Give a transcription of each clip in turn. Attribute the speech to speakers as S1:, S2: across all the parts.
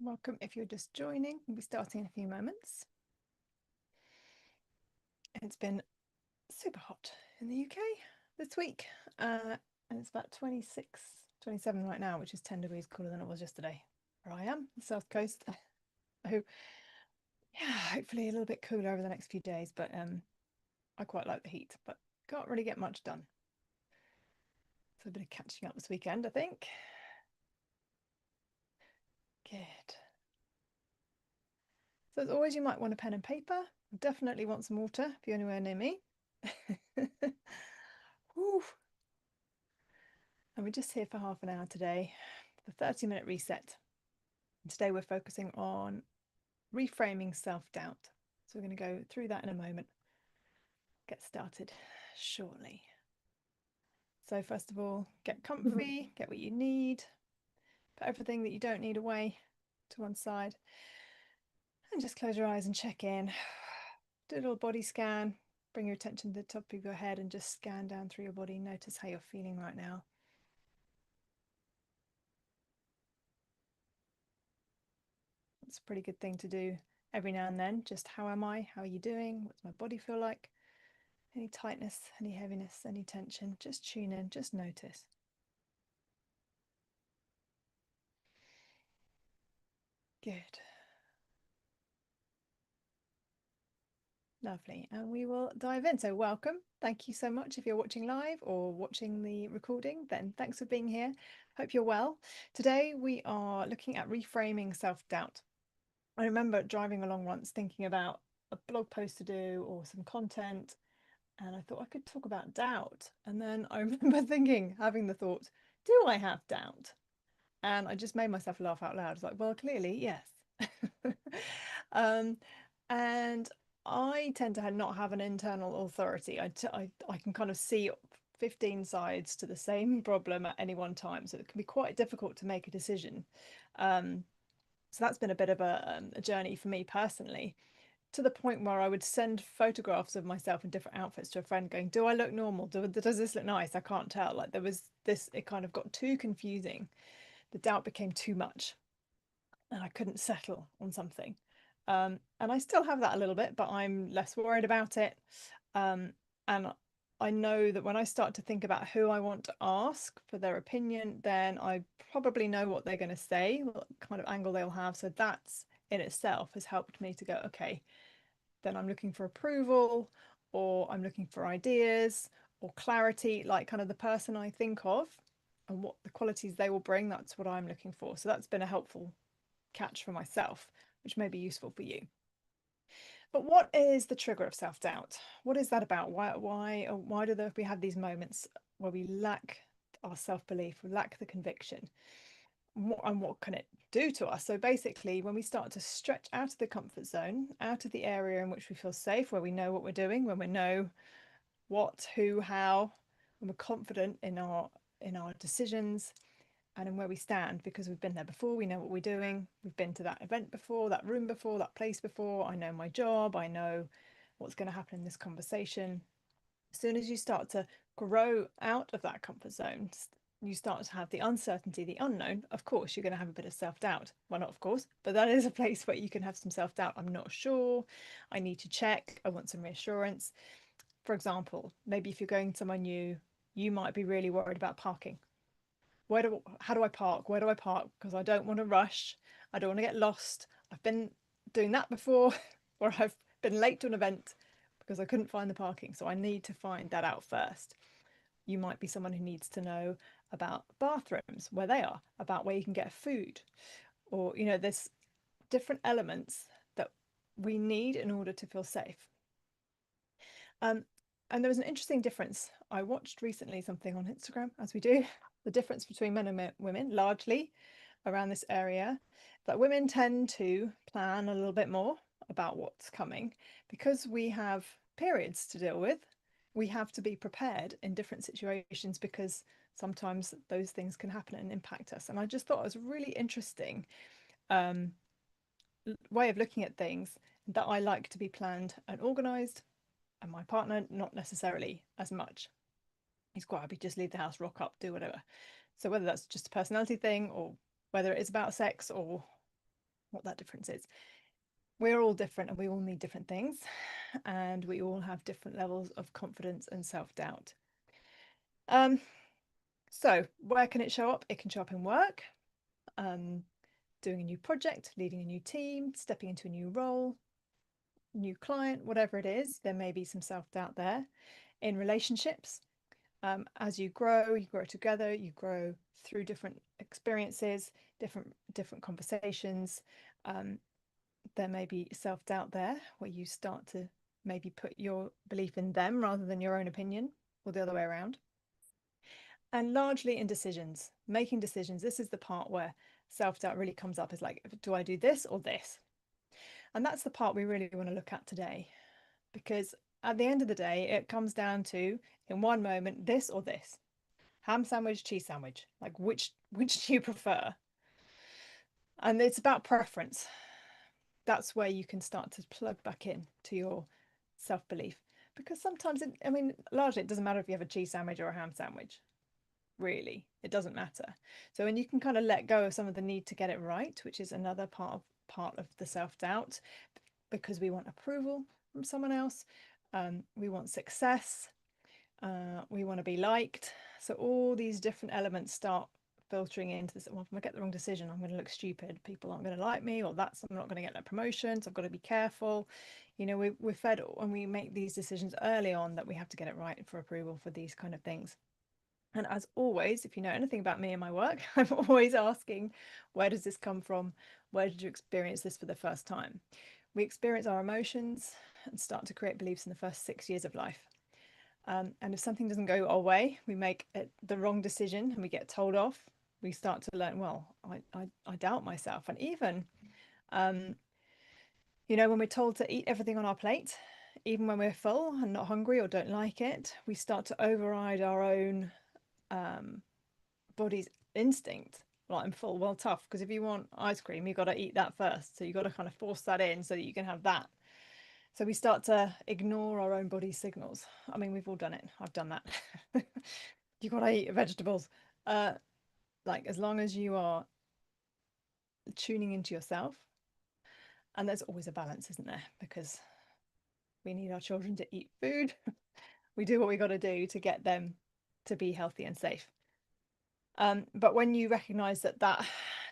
S1: Welcome if you're just joining. We'll be starting in a few moments. It's been super hot in the UK this week, and it's about 26, 27 right now, which is 10 degrees cooler than it was yesterday. Where I am, the south coast. Oh, yeah, hopefully a little bit cooler over the next few days, but I quite like the heat, but can't really get much done. So a bit of catching up this weekend, I think. Good. So as always, you might want a pen and paper. Definitely want some water if you're anywhere near me. Whew. And we're just here for half an hour today, the 30-minute reset. And today we're focusing on reframing self-doubt. So we're going to go through that in a moment. Get started shortly. So first of all, get comfy, get what you need, put everything that you don't need away to one side, and just close your eyes and check in. Do a little body scan. Bring your attention to the top of your head and just scan down through your body. Notice how you're feeling right now. It's a pretty good thing to do every now and then. Just how am I? How are you doing? What's my body feel like? Any tightness, any heaviness, any tension? Just tune in, just notice. Good. Lovely. And we will dive in. So welcome. Thank you so much. If you're watching live or watching the recording, then thanks for being here. Hope you're well. Today we are looking at reframing self-doubt. I remember driving along once thinking about a blog post to do or some content, and I thought I could talk about doubt. And then I remember thinking, having the thought, do I have doubt? And I just made myself laugh out loud. It's like, well, clearly, yes. um, and I tend to not have an internal authority. I can kind of see 15 sides to the same problem at any one time. So it can be quite difficult to make a decision. So that's been a bit of a journey for me personally, to the point where I would send photographs of myself in different outfits to a friend going, do I look normal? Does this look nice? I can't tell. Like there was this, it kind of got too confusing. The doubt became too much and I couldn't settle on something. And I still have that a little bit, but I'm less worried about it. And I know that when I start to think about who I want to ask for their opinion, then I probably know what they're going to say, what kind of angle they'll have. So that's in itself has helped me to go, okay, then I'm looking for approval, or I'm looking for ideas or clarity, like kind of the person I think of and what the qualities they will bring. That's what I'm looking for. So that's been a helpful catch for myself, which may be useful for you. But what is the trigger of self-doubt? What is that about? Why do we have these moments where we lack our self-belief, we lack the conviction? And what can it do to us? So basically, when we start to stretch out of the comfort zone, out of the area in which we feel safe, where we know what we're doing, when we know what, who, how, when we're confident in our decisions and in where we stand, because we've been there before, we know what we're doing, we've been to that event before, that room before, that place before, I know my job, I know what's going to happen in this conversation. As soon as you start to grow out of that comfort zone, you start to have the uncertainty, the unknown. Of course, you're going to have a bit of self-doubt. Well, not of course, but that is a place where you can have some self-doubt. I'm not sure. I need to check. I want some reassurance. For example, maybe if you're going somewhere new, you might be really worried about parking. How do I park? Where do I park? Because I don't want to rush. I don't want to get lost. I've been doing that before, where I've been late to an event because I couldn't find the parking. So I need to find that out first. You might be someone who needs to know about bathrooms, where they are, about where you can get food, or, there's different elements that we need in order to feel safe. Um, and there was an interesting difference. I watched recently something on Instagram, as we do, the difference between men and women, largely around this area, that women tend to plan a little bit more about what's coming because we have periods to deal with. We have to be prepared in different situations because sometimes those things can happen and impact us. And I just thought it was a really interesting um, way of looking at things, that I like to be planned and organized, and my partner not necessarily as much. He's quite happy to just leave the house, rock up, do whatever. So whether that's just a personality thing or whether it is about sex or what that difference is. We're all different and we all need different things, and we all have different levels of confidence and self-doubt. So where can it show up? It can show up in work, doing a new project, leading a new team, stepping into a new role, new client, whatever it is. There may be some self-doubt there. In relationships, as you grow together, you grow through different experiences, different conversations. There may be self-doubt there where you start to maybe put your belief in them rather than your own opinion, or the other way around. And largely in decisions, making decisions, this is the part where self-doubt really comes up, is like, do I do this or this? And that's the part we really want to look at today, because at the end of the day, it comes down to, in one moment, this or this. Ham sandwich, cheese sandwich, like which do you prefer? And it's about preference. That's where you can start to plug back in to your self-belief, because sometimes I mean, largely it doesn't matter if you have a cheese sandwich or a ham sandwich. Really, it doesn't matter. So when you can kind of let go of some of the need to get it right, which is another part of the self-doubt, because we want approval from someone else, we want success, we want to be liked. So all these different elements start filtering into this. Well, if I get the wrong decision, I'm going to look stupid. People aren't going to like me, or I'm not going to get that promotion. So I've got to be careful. You know, we're fed when we make these decisions early on that we have to get it right for approval for these kind of things. And as always, if you know anything about me and my work, I'm always asking, where does this come from? Where did you experience this for the first time? We experience our emotions and start to create beliefs in the first 6 years of life. And if something doesn't go our way, we make the wrong decision and we get told off, we start to learn, well, I doubt myself. And even, you know, when we're told to eat everything on our plate, even when we're full and not hungry or don't like it, we start to override our own body's instinct. Like, I'm full, well, tough, because if you want ice cream, you've got to eat that first. So you've got to kind of force that in so that you can have that. So we start to ignore our own body signals. I mean, we've all done it. I've done that. You've got to eat vegetables. Like, as long as you are tuning into yourself, and there's always a balance, isn't there? Because we need our children to eat food. We do what we got to do to get them to be healthy and safe. But when you recognize that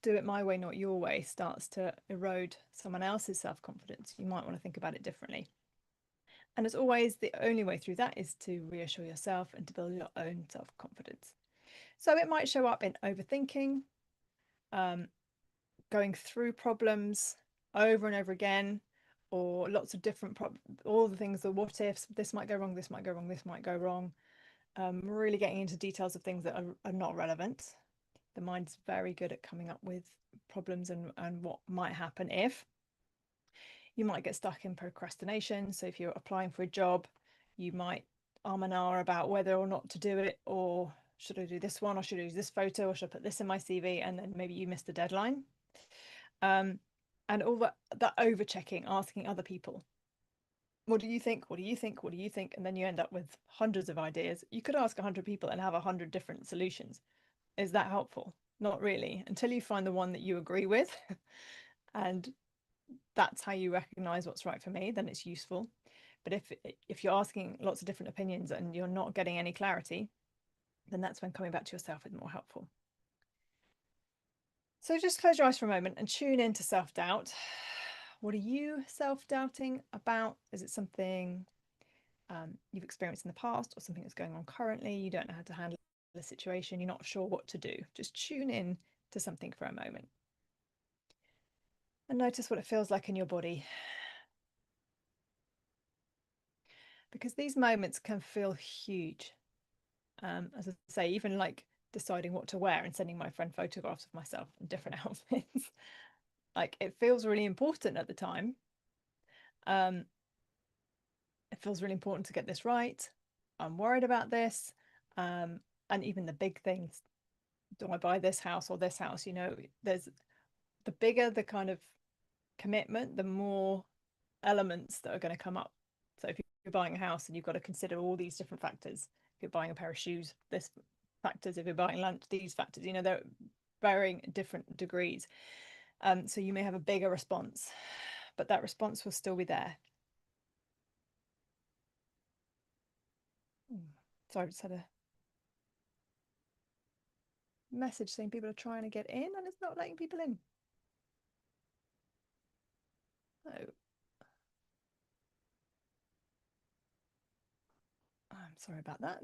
S1: do it my way, not your way, starts to erode someone else's self-confidence, you might want to think about it differently. And as always, the only way through that is to reassure yourself and to build your own self-confidence. So it might show up in overthinking, going through problems over and over again, or lots of different all the things, the what ifs, this might go wrong, this might go wrong, this might go wrong. Really getting into details of things that are not relevant. The mind's very good at coming up with problems and what might happen if. You might get stuck in procrastination. So if you're applying for a job, you might and ah about whether or not to do it, or should I do this one, or should I use this photo, or should I put this in my CV, and then maybe you miss the deadline. And all that over checking, asking other people, what do you think? What do you think? What do you think? And then you end up with hundreds of ideas. You could ask 100 people and have 100 different solutions. Is that helpful? Not really, until you find the one that you agree with. And that's how you recognize what's right for me, then it's useful. But if you're asking lots of different opinions and you're not getting any clarity, then that's when coming back to yourself is more helpful. So just close your eyes for a moment and tune into self-doubt. What are you self-doubting about? Is it something you've experienced in the past, or something that's going on currently? You don't know how to handle the situation. You're not sure what to do. Just tune in to something for a moment. And notice what it feels like in your body. Because these moments can feel huge. As I say, even like deciding what to wear and sending my friend photographs of myself in different outfits. Like, it feels really important at the time. It feels really important to get this right. I'm worried about this. And even the big things. Do I buy this house or this house? You know, there's the bigger the kind of commitment, the more elements that are going to come up. So if you're buying a house and you've got to consider all these different factors, if you're buying a pair of shoes, this factors, if you're buying lunch, these factors, you know, they're varying different degrees. So you may have a bigger response, but that response will still be there. Sorry, I just had a message saying people are trying to get in and it's not letting people in. Oh, I'm sorry about that.